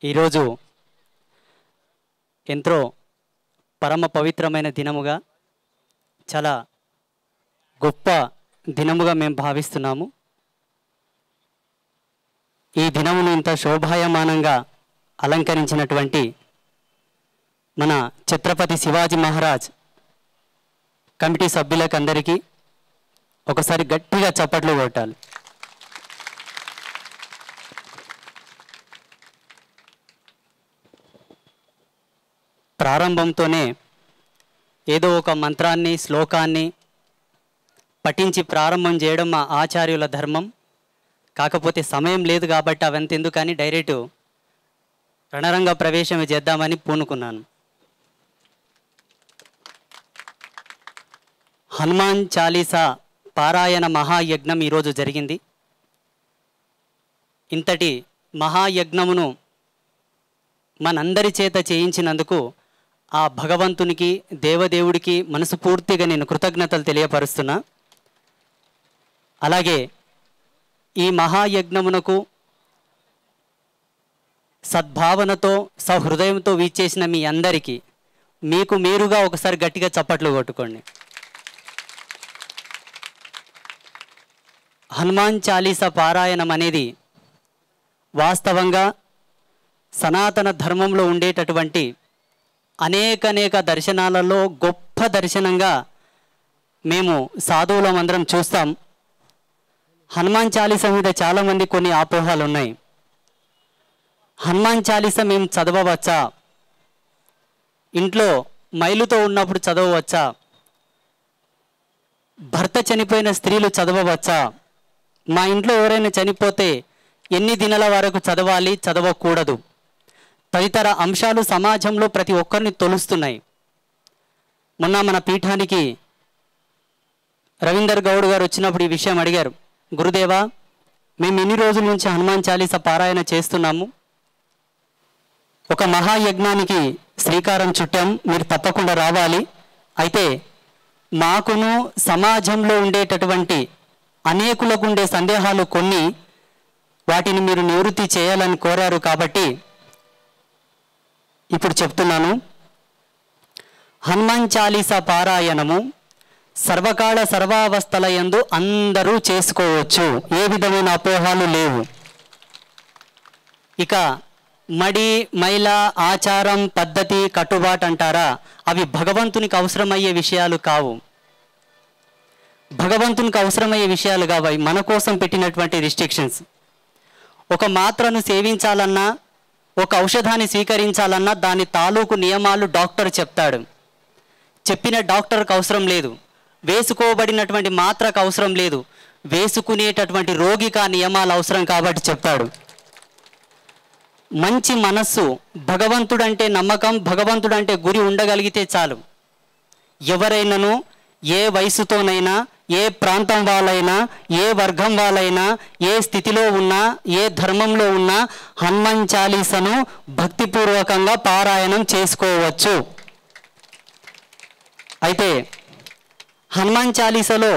ఈరోజు ఎంతో పరమ పవిత్రమైన దినముగా చాలా గొప్ప దినముగా మేము భావిస్తున్నాము. ఈ దినమును ఇంత శోభాయమానంగా అలంకరించినటువంటి మన ఛత్రపతి శివాజీ మహారాజ్ కమిటీ సభ్యులకు అందరికీ ఒకసారి గట్టిగా చప్పట్లు కొట్టాలి. ప్రారంభంతోనే ఏదో ఒక మంత్రాన్ని శ్లోకాన్ని పఠించి ప్రారంభం చేయడం మా ఆచార్యుల ధర్మం. కాకపోతే సమయం లేదు కాబట్టి అవంతెందుకని డైరెక్ట్ రణరంగ ప్రవేశం చేద్దామని పూనుకున్నాను. హనుమాన్ చాలీసా పారాయణ మహాయజ్ఞం ఈరోజు జరిగింది. ఇంతటి మహాయజ్ఞమును మనందరి చేత చేయించినందుకు ఆ భగవంతునికి దేవదేవుడికి మనస్ఫూర్తిగా నేను కృతజ్ఞతలు తెలియపరుస్తున్నా. అలాగే ఈ మహాయజ్ఞమునకు సద్భావనతో సహృదయంతో వీచేసిన మీ అందరికీ మీకు మీరుగా ఒకసారి గట్టిగా చప్పట్లు కొట్టుకోండి. హనుమాన్ చాలీసా పారాయణం అనేది వాస్తవంగా సనాతన ధర్మంలో ఉండేటటువంటి అనేక దర్శనాలలో గొప్ప దర్శనంగా మేము సాధువులమందరం చూస్తాం. హనుమాన్ చాలీసా మీద చాలామంది కొన్ని అపోహలు ఉన్నాయి. హనుమాన్ చాలీసా మేము చదవవచ్చా? ఇంట్లో మైలుతో ఉన్నప్పుడు చదవవచ్చా? భర్త చనిపోయిన స్త్రీలు చదవవచ్చా? మా ఇంట్లో ఎవరైనా చనిపోతే ఎన్ని దినాల వరకు చదవాలి, చదవకూడదు తదితర అంశాలు సమాజంలో ప్రతి ఒక్కరిని తొలుస్తున్నాయి. మొన్న మన పీఠానికి రవీందర్ గౌడ్ గారు వచ్చినప్పుడు ఈ విషయం అడిగారు. గురుదేవా, మేము ఎన్ని రోజుల నుంచి హనుమాన్ చాలీసా పారాయణ చేస్తున్నాము, ఒక మహాయజ్ఞానికి శ్రీకారం చుట్టాం, మీరు తప్పకుండా రావాలి. అయితే మాకును సమాజంలో ఉండేటటువంటి అనేకులకు ఉండే సందేహాలు కొన్ని, వాటిని మీరు నివృత్తి చేయాలని కోరారు. కాబట్టి ఇప్పుడు చెప్తున్నాను. హనుమాన్ చాలీసా పారాయణము సర్వకాల సర్వావస్థల యందు అందరూ చేసుకోవచ్చు, ఏ విధమైన అపోహాలు లేవు. ఇక మడి మైల ఆచారం పద్ధతి కట్టుబాటు అంటారా, అవి భగవంతునికి అవసరమయ్యే విషయాలు కావు. భగవంతునికి అవసరమయ్యే విషయాలు కావు, మన కోసం పెట్టినటువంటి రిస్ట్రిక్షన్స్. ఒక మాత్రను సేవించాలన్నా, ఒక ఔషధాన్ని స్వీకరించాలన్నా దాని తాలూకు నియమాలు డాక్టర్ చెప్తాడు. చెప్పిన డాక్టర్కి అవసరం లేదు, వేసుకోబడినటువంటి మాత్రకు అవసరం లేదు, వేసుకునేటటువంటి రోగికి ఆ నియమాలు అవసరం కాబట్టి చెప్తాడు. మంచి మనస్సు, భగవంతుడంటే నమ్మకం, భగవంతుడంటే గురి ఉండగలిగితే చాలు. ఎవరైనాను ఏ వయసుతోనైనా, ఏ ప్రాంతం వాళ్ళైనా, ఏ వర్గం వాళ్ళైనా, ఏ స్థితిలో ఉన్నా, ఏ ధర్మంలో ఉన్నా హనుమాన్ చాలీసాను భక్తిపూర్వకంగా పారాయణం చేసుకోవచ్చు. అయితే హనుమాన్ చాలీసాలో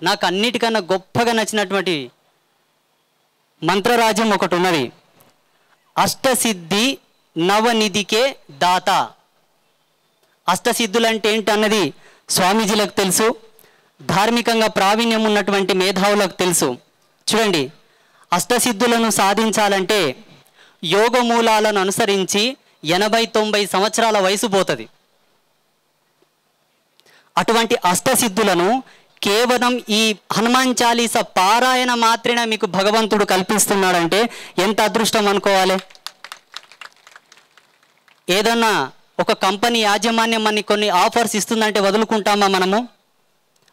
నాకు అన్నిటికన్నా గొప్పగా నచ్చినటువంటి మంత్రరాజ్యం ఒకటి ఉన్నది. అష్టసిద్ధి నవనిధికే దాత. అష్టసిద్ధులు అంటే ఏంటన్నది స్వామీజీలకు తెలుసు, ధార్మికంగా ప్రావీణ్యం ఉన్నటువంటి మేధావులకు తెలుసు. చూడండి, అష్టసిద్ధులను సాధించాలంటే యోగ మూలాలను అనుసరించి 80-90 సంవత్సరాల వయసు పోతుంది. అటువంటి అష్టసిద్ధులను కేవలం ఈ హనుమాన్ చాలీసా పారాయణ మాత్రమే మీకు భగవంతుడు కల్పిస్తున్నాడంటే ఎంత అదృష్టం అనుకోవాలి. ఏదన్నా ఒక కంపెనీ యాజమాన్యం అని కొన్ని ఆఫర్స్ ఇస్తుందంటే వదులుకుంటామా? మనము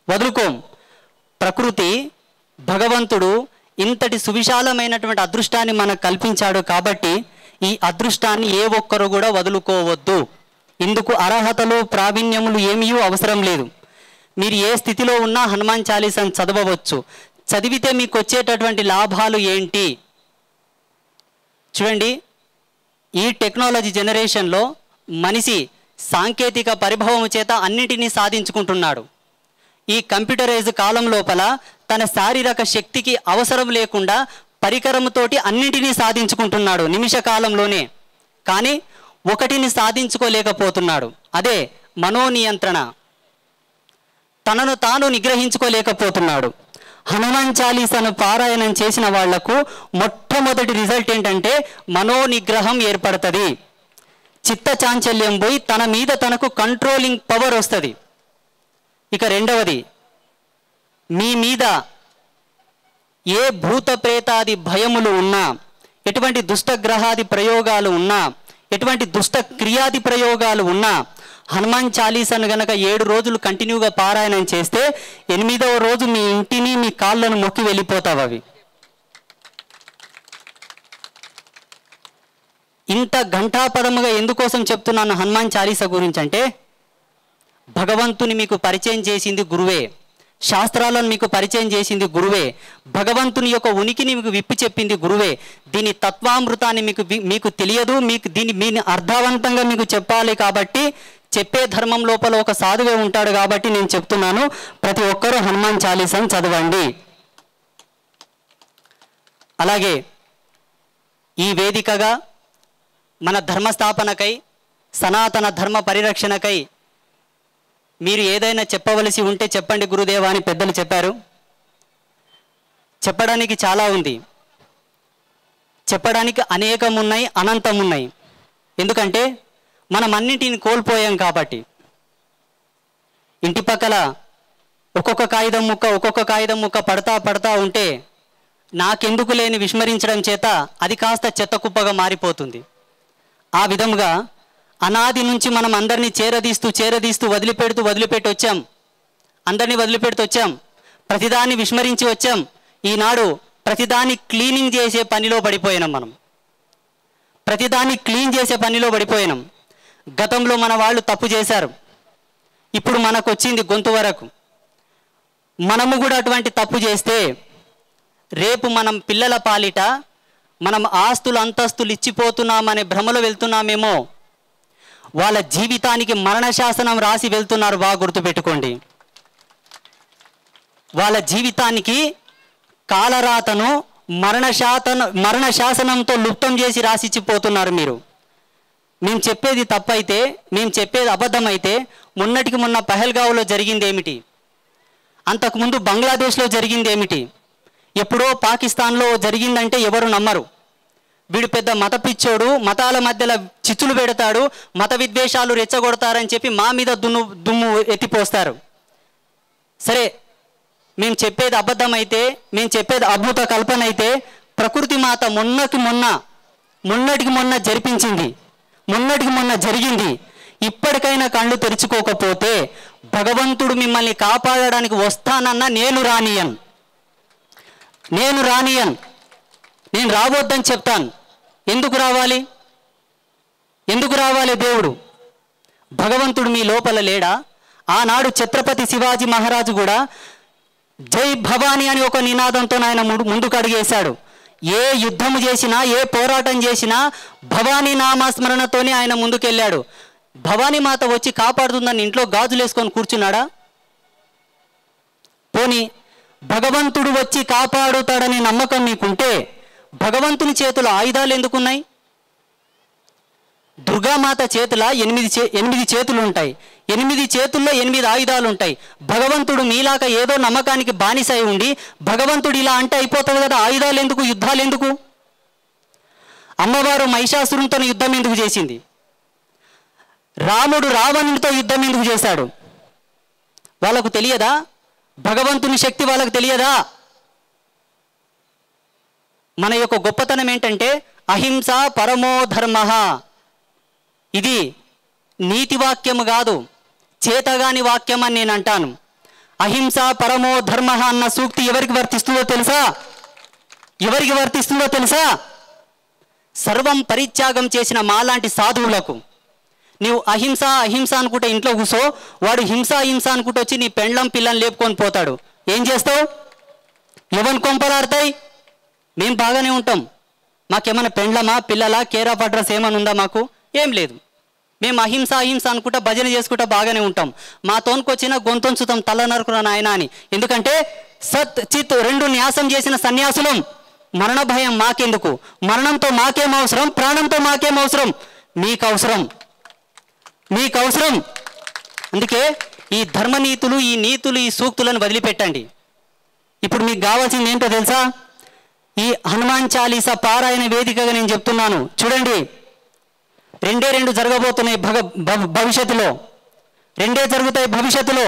వదులుకోం. ప్రకృతి భగవంతుడు ఇంతటి సువిశాలమైనటువంటి అదృష్టాన్ని మనకు కల్పించాడు కాబట్టి ఈ అదృష్టాన్ని ఏ ఒక్కరు కూడా వదులుకోవద్దు. ఇందుకు అర్హతలు ప్రావీణ్యములు ఏమీ అవసరం లేదు. మీరు ఏ స్థితిలో ఉన్నా హనుమాన్ చాలీసాను చదవవచ్చు. చదివితే మీకు వచ్చేటటువంటి లాభాలు ఏంటి? చూడండి, ఈ టెక్నాలజీ జనరేషన్లో మనిషి సాంకేతిక పరిభవం చేత అన్నిటినీ సాధించుకుంటున్నాడు. ఈ కంప్యూటరైజ్ కాలం లోపల తన శారీరక శక్తికి అవసరం లేకుండా పరికరంతోటి అన్నింటినీ సాధించుకుంటున్నాడు నిమిష కాలంలోనే. కానీ ఒకటిని సాధించుకోలేకపోతున్నాడు, అదే మనోనియంత్రణ. తనను తాను నిగ్రహించుకోలేకపోతున్నాడు. హనుమాన్ చాలీసాను పారాయణం చేసిన వాళ్లకు మొట్టమొదటి రిజల్ట్ ఏంటంటే మనోనిగ్రహం ఏర్పడుతుంది. చిత్త చాంచల్యం పోయి తన మీద తనకు కంట్రోలింగ్ పవర్ వస్తుంది. ఇక రెండవది, మీ మీద ఏ భూత ప్రేతాది భయములు ఉన్నా, ఎటువంటి దుష్టగ్రహాది ప్రయోగాలు ఉన్నా, ఎటువంటి దుష్ట క్రియాది ప్రయోగాలు ఉన్నా, హనుమాన్ చాలీసాను గనక 7 రోజులు కంటిన్యూగా పారాయణం చేస్తే 8వ రోజు మీ ఇంటిని మీ కాళ్ళను మొక్కి వెళ్ళిపోతావు అవి. ఇంత ఘంటాపదముగా ఎందుకోసం చెప్తున్నాను హనుమాన్ చాలీసా గురించి అంటే, భగవంతుని మీకు పరిచయం చేసింది గురువే, శాస్త్రాలను మీకు పరిచయం చేసింది గురువే, భగవంతుని యొక్క ఉనికిని మీకు విప్పి చెప్పింది గురువే. దీని తత్వామృతాన్ని మీకు తెలియదు, మీకు దీన్ని అర్థవంతంగా మీకు చెప్పాలి కాబట్టి చెప్పే ధర్మం లోపల ఒక సాధువే ఉంటాడు కాబట్టి నేను చెప్తున్నాను, ప్రతి ఒక్కరూ హనుమాన్ చాలీసాను చదవండి. అలాగే ఈ వేదికగా మన ధర్మస్థాపనకై, సనాతన ధర్మ పరిరక్షణకై మీరు ఏదైనా చెప్పవలసి ఉంటే చెప్పండి గురుదేవా అని పెద్దలు చెప్పారు. చెప్పడానికి చాలా ఉంది, చెప్పడానికి అనేకం ఉన్నాయి, అనంతం ఉన్నాయి. ఎందుకంటే మనం అన్నింటిని కోల్పోయాం కాబట్టి. ఇంటి పక్కల ఒక్కొక్క కాగితం ముక్క పడతా ఉంటే నాకెందుకు లేని విస్మరించడం చేత అది కాస్త చెత్త కుప్పగా మారిపోతుంది. ఆ విధముగా అనాది నుంచి మనం అందరినీ చేరదీస్తూ వదిలిపెట్టి వచ్చాం. అందరినీ వదిలిపెడుతూ వచ్చాం, ప్రతిదాన్ని విస్మరించి వచ్చాం. ఈనాడు ప్రతిదాన్ని క్లీనింగ్ చేసే పనిలో పడిపోయినాం. మనం ప్రతిదాన్ని క్లీన్ చేసే పనిలో పడిపోయినాం. గతంలో మన వాళ్ళు తప్పు చేశారు, ఇప్పుడు మనకు వచ్చింది గొంతు వరకు. మనము కూడా అటువంటి తప్పు చేస్తే రేపు మనం పిల్లల పాలిట మనం ఆస్తులు అంతస్తులు ఇచ్చిపోతున్నామనే భ్రమలో వెళ్తున్నామేమో. వాళ్ళ జీవితానికి మరణశాసనం రాసి వెళ్తున్నారు, బాగా గుర్తుపెట్టుకోండి. వాళ్ళ జీవితానికి కాలరాతను మరణశాసనంతో లుప్తం చేసి రాసిచ్చిపోతున్నారు మీరు. మేము చెప్పేది తప్పైతే, మేము చెప్పేది అబద్ధమైతే, మొన్నటికి మొన్న పహల్గావ్లో జరిగింది ఏమిటి, అంతకుముందు బంగ్లాదేశ్లో జరిగింది ఏమిటి, ఎప్పుడో పాకిస్తాన్లో జరిగిందంటే ఎవరు నమ్మరు. వీడు పెద్ద మత పిచ్చోడు, మతాల మధ్యలో చిచ్చులు పెడతాడు, మత విద్వేషాలు రెచ్చగొడతారని చెప్పి మా మీద దుమ్ము ఎత్తిపోస్తారు. సరే, మేము చెప్పేది అబద్ధమైతే, మేము చెప్పేది అద్భుత కల్పన అయితే, ప్రకృతి మాత మొన్నటికి మొన్న జరిపించింది, మొన్నటికి మొన్న జరిగింది. ఇప్పటికైనా కళ్ళు తెరుచుకోకపోతే భగవంతుడు మిమ్మల్ని కాపాడడానికి వస్తానన్న నేను రానియన్, నేను రావద్దని చెప్తాను. ఎందుకు రావాలి దేవుడు? భగవంతుడు మీ లోపల లేడా? ఆనాడు ఛత్రపతి శివాజీ మహారాజు కూడా జై భవానీ అని ఒక నినాదంతో ఆయన ముందుకు అడిగేశాడు. ఏ యుద్ధము చేసినా, ఏ పోరాటం చేసినా భవానీ నామస్మరణతోనే ఆయన ముందుకెళ్ళాడు. భవానీ మాత వచ్చి కాపాడుతుందని ఇంట్లో గాజులు వేసుకొని కూర్చున్నాడా? పోనీ భగవంతుడు వచ్చి కాపాడుతాడని నమ్మకం మీకుంటే భగవంతుని చేతుల ఆయుధాలు ఎందుకున్నాయి? దుర్గామాత చేతుల 8 చేతులు ఉంటాయి, 8 చేతుల్లో 8 ఆయుధాలు ఉంటాయి. భగవంతుడు మీలాక ఏదో నమ్మకానికి బానిసై ఉండి భగవంతుడు ఇలా అంటే అయిపోతుంది కదా, ఆయుధాలు ఎందుకు, యుద్ధాలు ఎందుకు? అమ్మవారు మహిషాసురునితో యుద్ధం ఎందుకు చేసింది? రాముడు రావణునితో యుద్ధం ఎందుకు చేశాడు? వాళ్ళకు తెలియదా? భగవంతుని శక్తి వాళ్ళకు తెలియదా? మన యొక్క గొప్పతనం ఏంటంటే అహింస పరమో ధర్మ. ఇది నీతి వాక్యము కాదు, చేతగాని వాక్యం అని నేను అంటాను. అహింస పరమో ధర్మ అన్న సూక్తి ఎవరికి వర్తిస్తుందో తెలుసా? సర్వం పరిత్యాగం చేసిన మాలాంటి సాధువులకు. నీవు అహింస అనుకుంటే ఇంట్లో కూసో, వాడు హింస అనుకుంటూ వచ్చి నీ పెండ్లం పిల్లని లేపుకొని పోతాడు. ఏం చేస్తావు? ఎవరి కొంపలాడతాయి? మేము బాగానే ఉంటాం, మాకేమైనా పెండ్లమా పిల్లలా కేర్ ఆఫ్ అడ్రస్ ఏమైనా ఉందా? మాకు ఏం లేదు. మేము అహింస అనుకుంటా భజన చేసుకుంటా బాగానే ఉంటాం. మా తోనుకొచ్చిన గొంతొంచుతాం, తల నరుకురా నాయన అని. ఎందుకంటే సత్ చిత్ 2 న్యాసం చేసిన సన్యాసులం. మరణ భయం మాకెందుకు? మరణంతో మాకేం అవసరం? ప్రాణంతో మాకేం అవసరం? మీకు అవసరం, మీకు అవసరం. అందుకే ఈ ధర్మనీతులు, ఈ నీతులు, ఈ సూక్తులను వదిలిపెట్టండి. ఇప్పుడు మీకు కావాల్సింది ఏంటో తెలుసా? ఈ హనుమాన్ చాలీసా పారాయణ వేదికగా నేను చెప్తున్నాను. చూడండి, రెండు జరగబోతున్నాయి భవిష్యత్తులో. రెండే జరుగుతాయి భవిష్యత్తులో.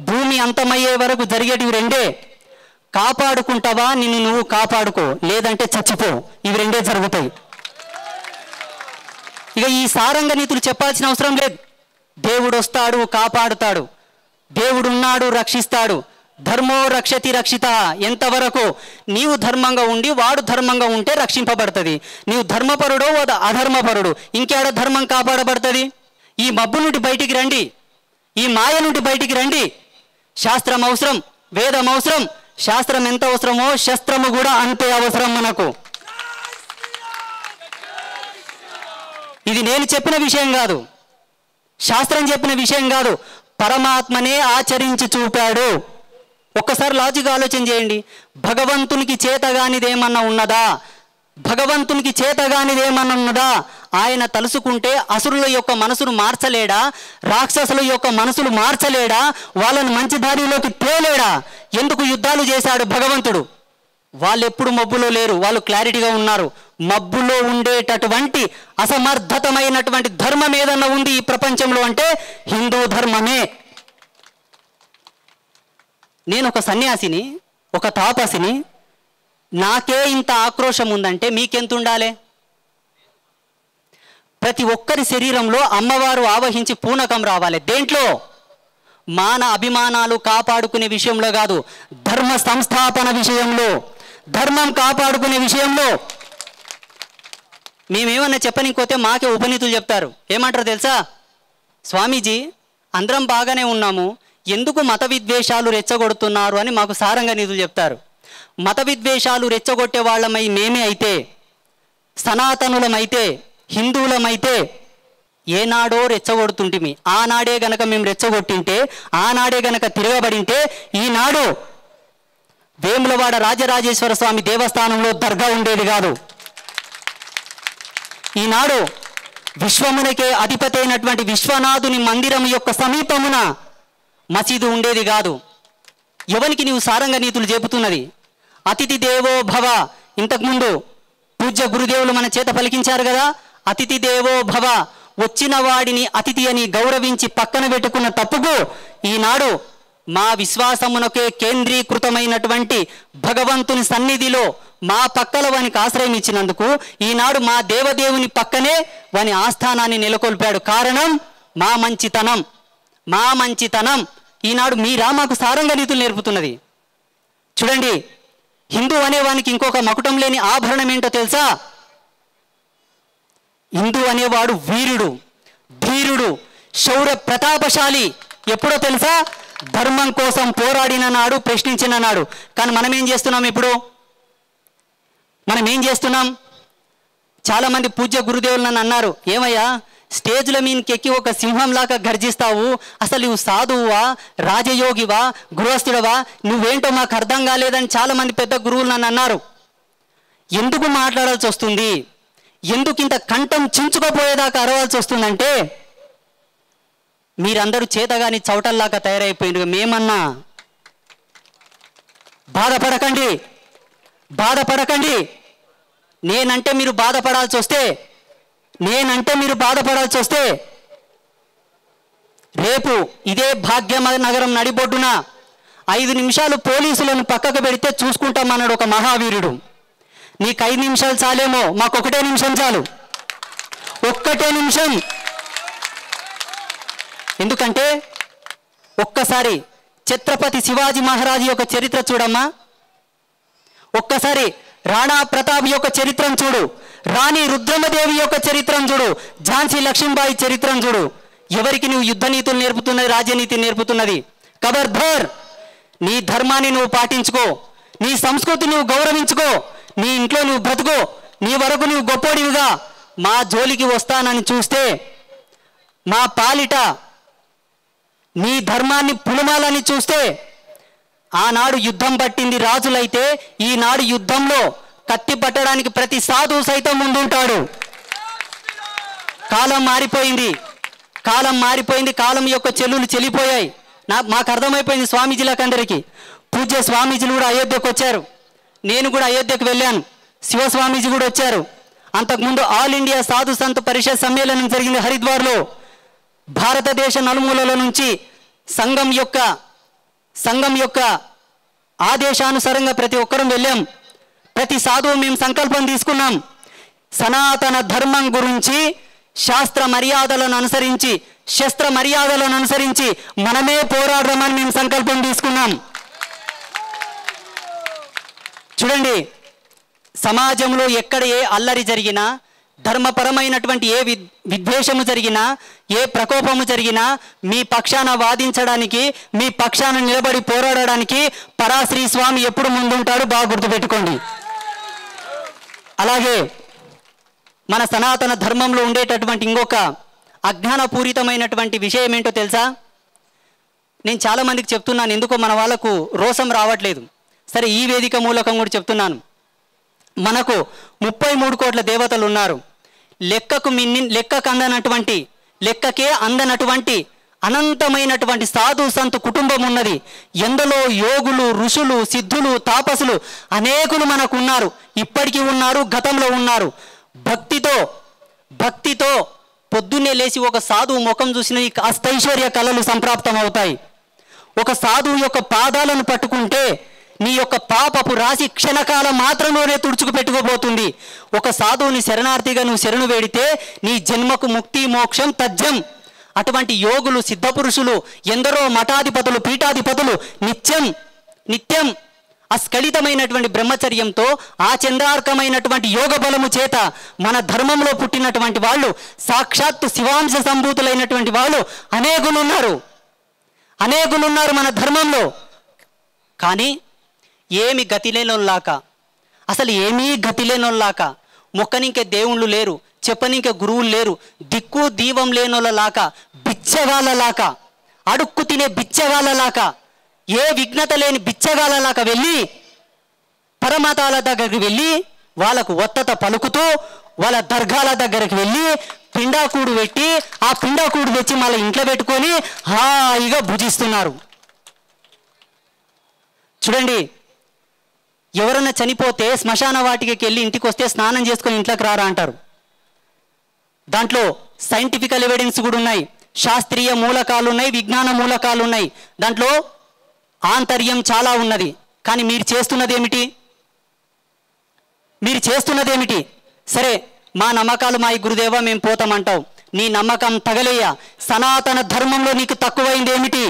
భూమి అంతమయ్యే వరకు జరిగేటివి రెండే. కాపాడుకుంటావా, నిన్ను నువ్వు కాపాడుకో, లేదంటే చచ్చిపో. ఇవి రెండే జరుగుతాయి. ఇక ఈ సారంగ నీతులు చెప్పాల్సిన అవసరం లేదు. దేవుడు వస్తాడు, కాపాడుతాడు. దేవుడు ఉన్నాడు, రక్షిస్తాడు. ధర్మో రక్షతి రక్షిత. ఎంతవరకు? నీవు ధర్మంగా ఉండి వాడు ధర్మంగా ఉంటే రక్షింపబడుతుంది. నీవు ధర్మపరుడో అధర్మపరుడు, ఇంకేడ ధర్మం కాపాడబడుతుంది? ఈ మబ్బు నుండి బయటికి రండి, ఈ మాయ నుండి బయటికి రండి. శాస్త్రం అవసరం, వేదం అవసరం. శాస్త్రం ఎంత అవసరమో శస్త్రము కూడా అంతే అవసరం మనకు. ఇది నేను చెప్పిన విషయం కాదు, శాస్త్రం చెప్పిన విషయం కాదు, పరమాత్మనే ఆచరించి చూపాడు. ఒక్కసారి లాజిక్ ఆలోచన చేయండి. భగవంతునికి చేతగానిదేమన్నా ఉన్నదా? భగవంతునికి చేతగానిదేమన్నా ఉన్నదా? ఆయన తలుసుకుంటే అసురుల యొక్క మనసును మార్చలేడా? రాక్షసుల యొక్క మనసులు మార్చలేడా? వాళ్ళను మంచి దారిలోకి తేలేడా? ఎందుకు యుద్ధాలు చేశాడు భగవంతుడు? వాళ్ళు ఎప్పుడు మబ్బులో లేరు, వాళ్ళు క్లారిటీగా ఉన్నారు. మబ్బులో ఉండేటటువంటి అసమర్థతమైనటువంటి ధర్మం ఏదన్నా ఉంది ఈ ప్రపంచంలో అంటే హిందూ ధర్మమే. నేను ఒక సన్యాసిని, ఒక తాపసిని, నాకే ఇంత ఆక్రోశం ఉందంటే మీకెంత ఉండాలి? ప్రతి ఒక్కరి శరీరంలో అమ్మవారు ఆవహించి పూనకం రావాలి. దేంట్లో? మాన అభిమానాలు కాపాడుకునే విషయంలో కాదు, ధర్మ సంస్థాపన విషయంలో, ధర్మం కాపాడుకునే విషయంలో. మేమేమన్నా చెప్పనికపోతే మాకే ఉపనీతులు చెప్తారు. ఏమంటారు తెలుసా? స్వామీజీ, అందరం బాగానే ఉన్నాము, ఎందుకు మత విద్వేషాలు రెచ్చగొడుతున్నారు అని మాకు సారంగ నీతులు చెప్తారు. మత విద్వేషాలు రెచ్చగొట్టే వాళ్ళమై మేమే అయితే, సనాతనులమైతే, హిందువులమైతే ఏనాడో రెచ్చగొడుతుంటిమి. ఆనాడే గనక మేము రెచ్చగొట్టింటే, ఆనాడే గనక తిరగబడింటే ఈనాడు వేములవాడ రాజరాజేశ్వర స్వామి దేవస్థానంలో దర్గా ఉండేది కాదు. ఈనాడు విశ్వమునకే అధిపతి అయినటువంటి విశ్వనాథుని మందిరం యొక్క సమీపమున మసీదు ఉండేది కాదు. ఎవరికి నీవు సారంగ నీతులు చెబుతున్నది? అతిథి దేవో భవ. ఇంతకుముందు పూజ్య గురుదేవులు మన చేత పలికించారు కదా, అతిథి దేవో భవ. వచ్చిన వాడిని అతిథి అని గౌరవించి పక్కన పెట్టుకున్న తప్పుకు ఈనాడు మా విశ్వాసమునకే కేంద్రీకృతమైనటువంటి భగవంతుని సన్నిధిలో మా పక్కల వానికి ఆశ్రయం ఇచ్చినందుకు ఈనాడు మా దేవదేవుని పక్కనే వాని ఆస్థానాన్ని నెలకొల్పాడు. కారణం మా మంచితనం, మా మంచితనం. ఈనాడు మీరా మాకు సారంగ నీతులు నేర్పుతున్నది. చూడండి, హిందూ అనేవానికి ఇంకొక మకుటం లేని ఆభరణం ఏంటో తెలుసా? హిందూ అనేవాడు వీరుడు, ధీరుడు, శౌర్య ప్రతాపశాలి. ఎప్పుడో తెలుసా? ధర్మం కోసం పోరాడిన నాడు, ప్రశ్నించిన నాడు. కానీ మనం ఏం చేస్తున్నాం? ఇప్పుడు మనం ఏం చేస్తున్నాం? చాలామంది పూజ్య గురుదేవులు నన్ను అన్నారు, ఏమయ్యా స్టేజ్ల మీదకి ఎక్కి ఒక సింహంలాగా గర్జిస్తావు, అసలు నువ్వు సాధువువా, రాజయోగివా, గృహస్థుడవా, నువ్వేంటో మాకు అర్థం కాలేదని చాలామంది పెద్ద గురువులు నన్ను అన్నారు. ఎందుకు మాట్లాడాల్సి వస్తుంది, ఎందుకు ఇంత కంఠం చించుకపోయేదాకా అరవాల్సి వస్తుందంటే, మీరందరూ చేతగాని చౌటల్లాగా తయారైపోయింది. మేమన్నా బాధపడకండి, బాధపడకండి. నేనంటే మీరు బాధపడాల్సి వస్తే, నేనంటే మీరు బాధపడాల్సి వస్తే రేపు ఇదే భాగ్యనగరం నడిబొడ్డున 5 నిమిషాలు పోలీసులను పక్కకు పెడితే చూసుకుంటామన్నాడు ఒక మహావీరుడు. నీకు 5 నిమిషాలు చాలేమో, మాకు 1 నిమిషం చాలు, 1 నిమిషం. ఎందుకంటే ఒక్కసారి ఛత్రపతి శివాజీ మహారాజు యొక్క చరిత్ర చూడమ్మా, ఒక్కసారి రాణా ప్రతాప్ యొక్క చరిత్రను చూడు, రాణి రుద్రమదేవి యొక్క చరిత్రను చూడు, ఝాన్సీ లక్ష్మీబాయి చరిత్రను చూడు. ఎవరికి నువ్వు యుద్ధ నీతులు నేర్పుతున్నది, రాజనీతి నేర్పుతున్నది? ఖబర్దార్, నీ ధర్మాన్ని నువ్వు పాటించుకో, నీ సంస్కృతి నువ్వు గౌరవించుకో, నీ ఇంట్లో నువ్వు బ్రతుకో, నీ వరకు నువ్వు గొప్పోడివిగా. మా జోలికి వస్తానని చూస్తే, మా పాలిట నీ ధర్మాన్ని పులుమాలని చూస్తే, ఆనాడు యుద్ధం పట్టింది రాజులైతే ఈనాడు యుద్ధంలో కత్తి పట్టడానికి ప్రతి సాధువు సైతం ముందుంటాడు. కాలం మారిపోయింది, కాలం మారిపోయింది, కాలం యొక్క చెల్లులు చెల్లిపోయాయి. మాకు అర్థమైపోయింది స్వామీజీలకు అందరికీ. పూజ్య స్వామీజీలు కూడా అయోధ్యకు వచ్చారు, నేను కూడా అయోధ్యకు వెళ్ళాను, శివస్వామీజీ కూడా వచ్చారు. అంతకుముందు ఆల్ ఇండియా సాధు సంత్ పరిషత్ సమ్మేళనం జరిగింది హరిద్వార్లో. భారతదేశ నలుమూలల నుంచి సంఘం యొక్క ఆదేశానుసారంగా ప్రతి ఒక్కరం వెళ్ళాం. ప్రతి సాధువు మేము సంకల్పం తీసుకున్నాం, సనాతన ధర్మం గురించి శాస్త్ర మర్యాదలను అనుసరించి, శస్త్ర మర్యాదలను అనుసరించి మనమే పోరాడదామని మేము సంకల్పం తీసుకున్నాం. చూడండి, సమాజంలో ఎక్కడ ఏ అల్లరి జరిగినా, ధర్మపరమైనటువంటి ఏ విద్వేషము జరిగినా, ఏ ప్రకోపము జరిగినా మీ పక్షాన వాదించడానికి, మీ పక్షాన నిలబడి పోరాడడానికి పరాశ్రీ స్వామి ఎప్పుడు ముందుంటాడు, బాగా గుర్తుపెట్టుకోండి. అలాగే మన సనాతన ధర్మంలో ఉండేటటువంటి ఇంకొక అజ్ఞానపూరితమైనటువంటి విషయం ఏంటో తెలుసా? నేను చాలామందికి చెప్తున్నాను, ఎందుకో మన వాళ్ళకు రోసం రావట్లేదు. సరే, ఈ వేదిక మూలకం కూడా చెప్తున్నాను. మనకు 33 కోట్ల దేవతలు ఉన్నారు. లెక్కకే అందనటువంటి అనంతమైనటువంటి సాధు సంతు కుటుంబం ఉన్నది. ఎందులో యోగులు, ఋషులు, సిద్ధులు, తాపసులు అనేకులు మనకు ఉన్నారు, ఇప్పటికీ ఉన్నారు, గతంలో ఉన్నారు. భక్తితో పొద్దున్నే లేచి ఒక సాధువు ముఖం చూసిన అష్టైశ్వర్య కళలు సంప్రాప్తం అవుతాయి. ఒక సాధువు యొక్క పాదాలను పట్టుకుంటే నీ యొక్క పాపపు రాశి క్షణకాలం మాత్రంలోనే తుడుచుకు పెట్టుకోబోతుంది. ఒక సాధువుని శరణార్థిగా నువ్వు శరణు వేడితే నీ జన్మకు ముక్తి మోక్షం తథ్యం. అటువంటి యోగులు, సిద్ధపురుషులు, ఎందరో మఠాధిపతులు, పీఠాధిపతులు నిత్యం అస్ఖలితమైనటువంటి బ్రహ్మచర్యంతో, ఆ చంద్రార్కమైనటువంటి యోగ బలము చేత మన ధర్మంలో పుట్టినటువంటి వాళ్ళు, సాక్షాత్తు శివాంశ సంభూతులైనటువంటి వాళ్ళు అనేకులున్నారు మన ధర్మంలో. కానీ ఏమి గతి లేనోళ్ళాక, అసలు ఏమీ గతి లేనోళ్ళాక, మొక్కనింకే దేవుళ్ళు లేరు, చెప్పనింకే గురువులు లేరు, దిక్కు దీవం లేనోళ్ళలాక, బిచ్చగాళ్ళలాక, అడుక్కు తినే బిచ్చగాళ్ళలాక, ఏ విఘ్నత లేని బిచ్చగాళ్ళలాక వెళ్ళి పరమతాల దగ్గరికి వెళ్ళి వాళ్ళకు ఒత్తత పలుకుతూ వాళ్ళ దర్గాల దగ్గరికి వెళ్ళి పిండాకూడు పెట్టి ఆ పిండాకూడు తెచ్చి మళ్ళీ ఇంట్లో పెట్టుకొని హాయిగా భుజిస్తున్నారు. చూడండి, ఎవరైనా చనిపోతే శ్మశాన వాటికి వెళ్ళి ఇంటికి వస్తే స్నానం చేసుకొని ఇంట్లోకి రారా అంటారు. దాంట్లో సైంటిఫికల్ ఎవిడెన్స్ కూడా ఉన్నాయి, శాస్త్రీయ మూలకాలు ఉన్నాయి, విజ్ఞాన మూలకాలు ఉన్నాయి. దాంట్లో ఆంతర్యం చాలా ఉన్నది. కానీ మీరు చేస్తున్నదేమిటి? సరే, మా నమ్మకాలు మా గురుదేవా మేము పోతామంటావు. నీ నమ్మకం తగలేయ. సనాతన ధర్మంలో నీకు తక్కువైంది ఏమిటి?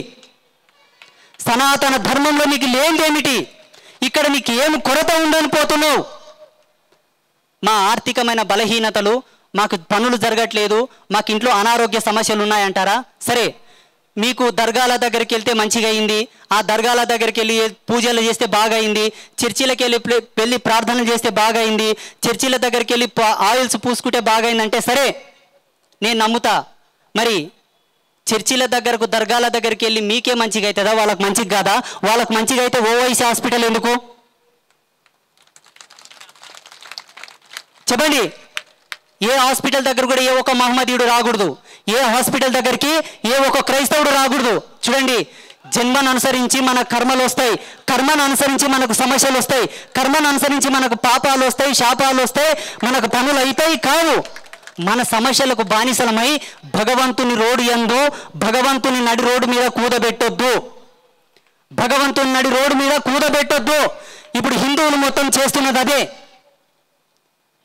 సనాతన ధర్మంలో నీకు లేనిదేమిటి? ఇక్కడ నీకు ఏం కొరత ఉందని పోతున్నావు? మా ఆర్థికమైన బలహీనతలు, మాకు పనులు జరగట్లేదు, మాకు ఇంట్లో అనారోగ్య సమస్యలు ఉన్నాయంటారా? సరే, మీకు దర్గాల దగ్గరికి వెళ్తే మంచిగా అయింది, ఆ దర్గాల దగ్గరికి వెళ్ళి పూజలు చేస్తే బాగా అయింది, చర్చిలకు వెళ్ళి ప్రార్థన చేస్తే బాగా అయింది, చర్చిల దగ్గరికి వెళ్ళి ఆయిల్స్ పూసుకుంటే బాగా అయిందంటే సరే, నేను నమ్ముతా. మరి చర్చిల దగ్గరకు, దర్గాల దగ్గరికి వెళ్ళి మీకే మంచిగా అవుతుందా? వాళ్ళకి మంచిగా కాదా? వాళ్ళకి మంచిగా అయితే ఓవైసీ హాస్పిటల్ ఎందుకు? చెప్పండి. ఏ హాస్పిటల్ దగ్గర కూడా ఏ ఒక్క మహమ్మదీయుడు రాకూడదు, ఏ హాస్పిటల్ దగ్గరికి ఏ ఒక్క క్రైస్తవుడు రాకూడదు. చూడండి, జన్మను అనుసరించి మన కర్మలు వస్తాయి, కర్మను అనుసరించి మనకు సమస్యలు వస్తాయి, కర్మను అనుసరించి మనకు పాపాలు వస్తాయి, శాపాలు వస్తాయి, మనకు పనులు అవుతాయి. కావు, మన సమస్యలకు బానిసలమై భగవంతుని రోడ్డు యందు, భగవంతుని నడి రోడ్డు మీద కూదబెట్టొద్దు, భగవంతుని నడి రోడ్డు మీద కూదబెట్టొద్దు. ఇప్పుడు హిందువులు మొత్తం చేస్తున్నది అదే.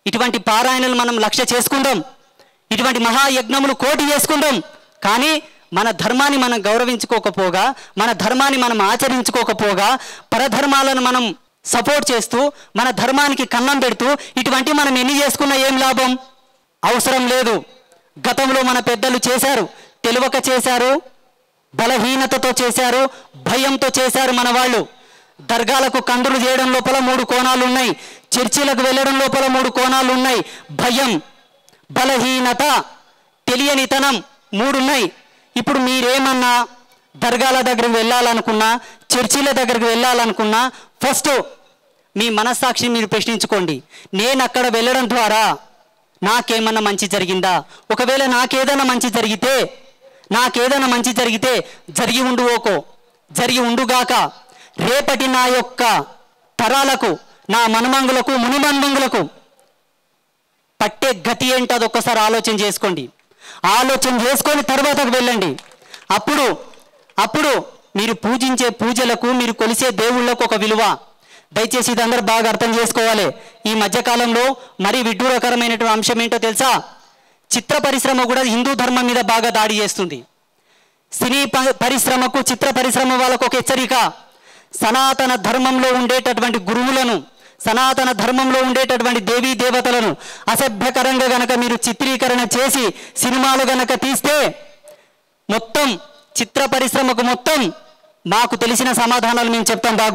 ఇటువంటి పారాయణలు మనం లక్ష్య చేసుకుందాం, ఇటువంటి మహాయజ్ఞములు కోటి చేసుకుందాం. కానీ మన ధర్మాన్ని మనం గౌరవించుకోకపోగా, మన ధర్మాన్ని మనం ఆచరించుకోకపోగా, పరధర్మాలను మనం సపోర్ట్ చేస్తూ, మన ధర్మానికి కన్నం పెడుతూ ఇటువంటి మనం ఎన్ని చేసుకున్నా ఏం లాభం? అవసరం లేదు. గతంలో మన పెద్దలు చేశారు, తెలియక చేశారు, బలహీనతతో చేశారు, భయంతో చేశారు మన వాళ్ళు. దర్గాలకు కందులు చేయడం లోపల 3 కోణాలు ఉన్నాయి, చర్చిలకు వెళ్ళడం లోపల 3 కోణాలు ఉన్నాయి. భయం, బలహీనత, తెలియనితనం 3 ఉన్నాయి. ఇప్పుడు మీరేమన్నా దర్గాల దగ్గరికి వెళ్ళాలనుకున్నా, చర్చిల దగ్గరికి వెళ్ళాలనుకున్నా, ఫస్ట్ మీ మనస్సాక్షిని మీరు ప్రశ్నించుకోండి. నేను అక్కడ వెళ్ళడం ద్వారా నాకేమన్నా మంచి జరిగిందా? ఒకవేళ నాకేదైనా మంచి జరిగితే జరిగి ఉండుగాక. రేపటి నా యొక్క తరాలకు, నా మనుమంగులకు మునిమన్మంగులకు పట్టే గతి ఏంటో అది ఒక్కసారి ఆలోచన చేసుకొని తర్వాతకు వెళ్ళండి. అప్పుడు మీరు పూజించే పూజలకు, మీరు కొలిసే దేవుళ్ళకు ఒక విలువ. దయచేసి ఇది అందరూ బాగా అర్థం చేసుకోవాలి. ఈ మధ్యకాలంలో మరీ విడ్డూరకరమైనటువంటి అంశం ఏంటో తెలుసా? చిత్ర పరిశ్రమ కూడా హిందూ ధర్మం మీద బాగా దాడి చేస్తుంది. సినీ పరిశ్రమకు, చిత్ర పరిశ్రమ వాళ్ళకు ఒక హెచ్చరిక. సనాతన ధర్మంలో ఉండేటటువంటి గురువులను, సనాతన ధర్మంలో ఉండేటటువంటి దేవీ దేవతలను అసభ్యకరంగా గనక మీరు చిత్రీకరణ చేసి సినిమాలు గనక తీస్తే మొత్తం చిత్ర పరిశ్రమకు మొత్తం మాకు తెలిసిన సమాధానాలు మేము చెప్తాం. బాగా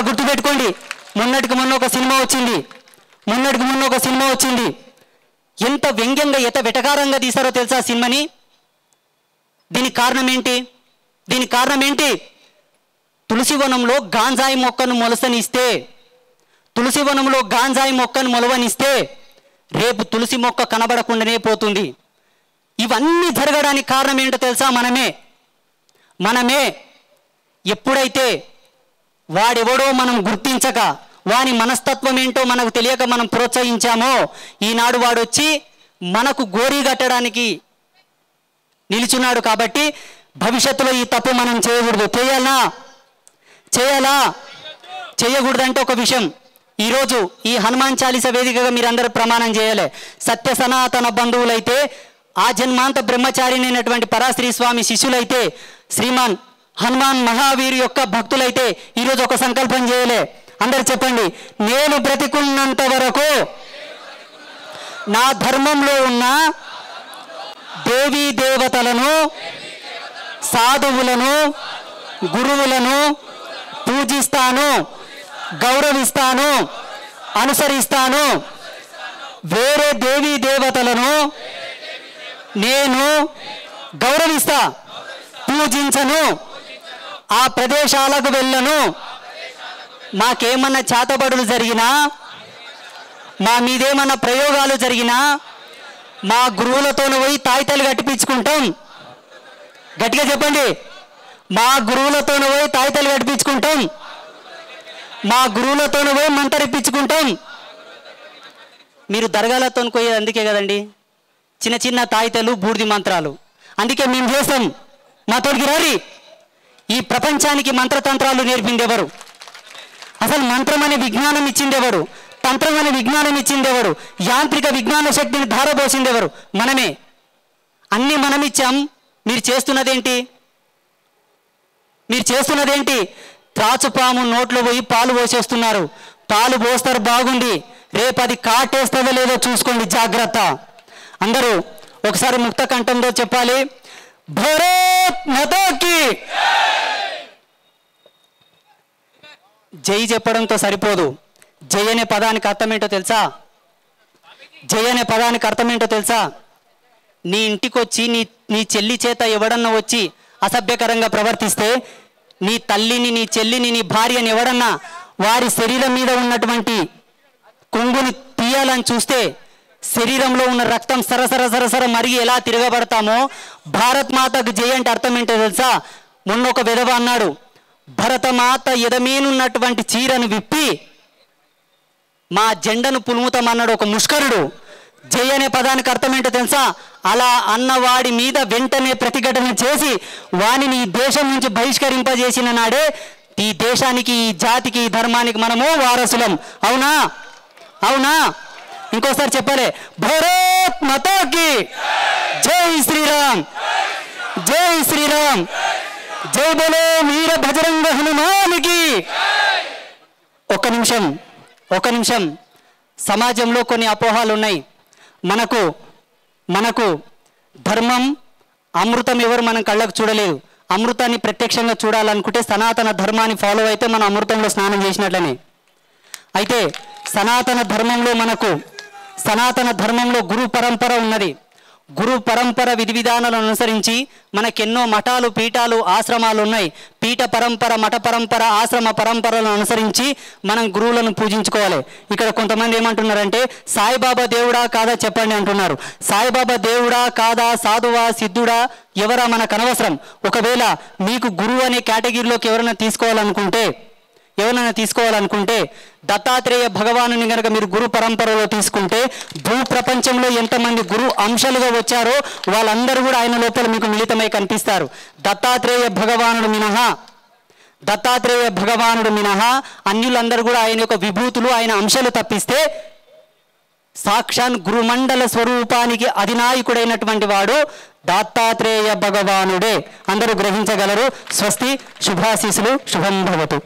గుర్తుపెట్టుకోండి. మొన్నటికి మొన్న ఒక సినిమా వచ్చింది. ఎంత వ్యంగ్యంగా, ఎంత వెటకారంగా తీశారో తెలుసా సినిమాని? దీనికి కారణం ఏంటి? తులసివనంలో గాంజాయి మొక్కను మొలవనిస్తే రేపు తులసి మొక్క కనబడకుండానే పోతుంది. ఇవన్నీ జరగడానికి కారణం ఏంటో తెలుసా? మనమే. ఎప్పుడైతే వాడెవడో మనం గుర్తించక, వాని మనస్తత్వం ఏంటో మనకు తెలియక మనం ప్రోత్సహించామో, ఈనాడు వాడొచ్చి మనకు గోరీ కట్టడానికి నిలుచున్నాడు. కాబట్టి భవిష్యత్తులో ఈ తప్పు మనం చేయకూడదు. చేయకూడదంటే ఒక విషయం, ఈరోజు ఈ హనుమాన్ చాలీస వేదికగా మీరందరూ ప్రమాణం చేయాలి. సత్య సనాతన బంధువులైతే, ఆ జన్మాంత బ్రహ్మచారినైనటువంటి పరాశ్రీ స్వామి శిష్యులైతే, శ్రీమాన్ హనుమాన్ మహావీరు యొక్క భక్తులైతే ఈరోజు ఒక సంకల్పం చేయాలి. అందరు చెప్పండి, నేను బ్రతికున్నంత వరకు నా ధర్మంలో ఉన్న దేవీ దేవతలను, సాధువులను, గురువులను పూజిస్తాను, గౌరవిస్తాను, అనుసరిస్తాను. వేరే దేవీ దేవతలను నేను గౌరవిస్తా, పూజించను, ఆ ప్రదేశాలకు వెళ్ళను. మాకేమన్నా చేతబడులు జరిగినా, మా మీదేమన్నా ప్రయోగాలు జరిగినా మా గురువులతోనే పోయి తాయితలు కట్టిపించుకుంటాం. గట్టిగా చెప్పండి, మా గురువులతోనే పోయి తాయితలు కట్టిపించుకుంటాం, మా గురువులతోనే పోయి మంతరిప్పించుకుంటాం. మీరు దర్గాలతో పోయేది అందుకే కదండి, చిన్న చిన్న తాయితలు, బూడిది మంత్రాలు. అందుకే మేము చేస్తాం. మా తోడికి రారి. ఈ ప్రపంచానికి మంత్రతంత్రాలు నేర్పింది ఎవరు? అసలు మంత్రం అనే విజ్ఞానం ఇచ్చింది ఎవరు? తంత్రం అనే విజ్ఞానం ఇచ్చింది ఎవరు? యాంత్రిక విజ్ఞాన శక్తిని ధారపోసింది ఎవరు? మనమే. అన్నీ మనం ఇచ్చాం. మీరు చేస్తున్నదేంటి? త్రాచుపాము నోట్లో పోయి పాలు పోసేస్తున్నారు. పాలు పోస్తారు బాగుండి, రేపు అది కాటేస్తుందో లేదో చూసుకోండి, జాగ్రత్త. అందరూ ఒకసారి ముక్త కంఠంతో చెప్పాలి, భారత్ మాతాకి జై. చెప్పడంతో సరిపోదు. జై అనే పదానికి అర్థం ఏంటో తెలుసా? నీ ఇంటికి వచ్చి నీ చెల్లి చేత ఎవడన్నా వచ్చి అసభ్యకరంగా ప్రవర్తిస్తే, నీ తల్లిని, నీ చెల్లిని, నీ భార్యని ఎవడన్నా వారి శరీరం మీద ఉన్నటువంటి కొంగుని తీయాలని చూస్తే శరీరంలో ఉన్న రక్తం సరసర మరిగి ఎలా తిరగబడతామో, భారత్ మాతకు జై అంటే అర్థం ఏంటో తెలుసా? మొన్న ఒక విధవ అన్నాడు, భరతమాత ఎదమీనున్నటువంటి చీరను విప్పి మా జెండను పులుముతామన్నాడు ఒక ముష్కరుడు. జై అనే పదానికి అర్థం ఏంటో తెలుసా? అలా అన్నవాడి మీద వెంటనే ప్రతిఘటన చేసి వానిని ఈ దేశం నుంచి బహిష్కరింపజేసిన నాడే ఈ దేశానికి, ఈ జాతికి, ఈ ధర్మానికి మనము వారసులం. అవునా? ఇంకోసారి చెప్పాలి, భారత్ మాతాకి జై శ్రీరామ్, జై శ్రీరామ్, జై బోలో వీర భజరంగ హనుమానికి. ఒక నిమిషం. సమాజంలో కొన్ని అపోహాలు ఉన్నాయి. మనకు ధర్మం, అమృతం ఎవరు మనం కళ్ళకు చూడలేదు. అమృతాన్ని ప్రత్యక్షంగా చూడాలనుకుంటే సనాతన ధర్మాన్ని ఫాలో అయితే మనం అమృతంలో స్నానం చేసినట్లనే. అయితే సనాతన ధర్మంలో గురు పరంపర ఉన్నది. గురు పరంపర విధి విధానాలను అనుసరించి మనకెన్నో మఠాలు పీఠాలు ఆశ్రమాలు ఉన్నాయి. పీఠ పరంపర మఠ పరంపర ఆశ్రమ పరంపరలను అనుసరించి మనం గురువులను పూజించుకోవాలి. ఇక్కడ కొంతమంది ఏమంటున్నారంటే సాయిబాబా దేవుడా కాదా చెప్పండి అంటున్నారు. సాయిబాబా దేవుడా కాదా, సాధువా, సిద్ధుడా, ఎవరా మనకు అనవసరం. ఒకవేళ మీకు గురువు అనే కేటగిరీలోకి ఎవరైనా తీసుకోవాలనుకుంటే దత్తాత్రేయ భగవానుని కనుక మీరు గురు పరంపరలో తీసుకుంటే భూ ప్రపంచంలో ఎంతమంది గురు అంశాలుగా వచ్చారో వాళ్ళందరూ కూడా ఆయన లోపల మీకు మిళితమై కనిపిస్తారు. దత్తాత్రేయ భగవానుడు మినహా అన్యులందరూ కూడా ఆయన యొక్క విభూతులు ఆయన అంశాలు తప్పిస్తే సాక్షాన్ గురుమండల స్వరూపానికి అధినాయకుడైనటువంటి వాడు దత్తాత్రేయ భగవానుడే. అందరూ గ్రహించగలరు. స్వస్తి, శుభాశీసులు, శుభం భవతు.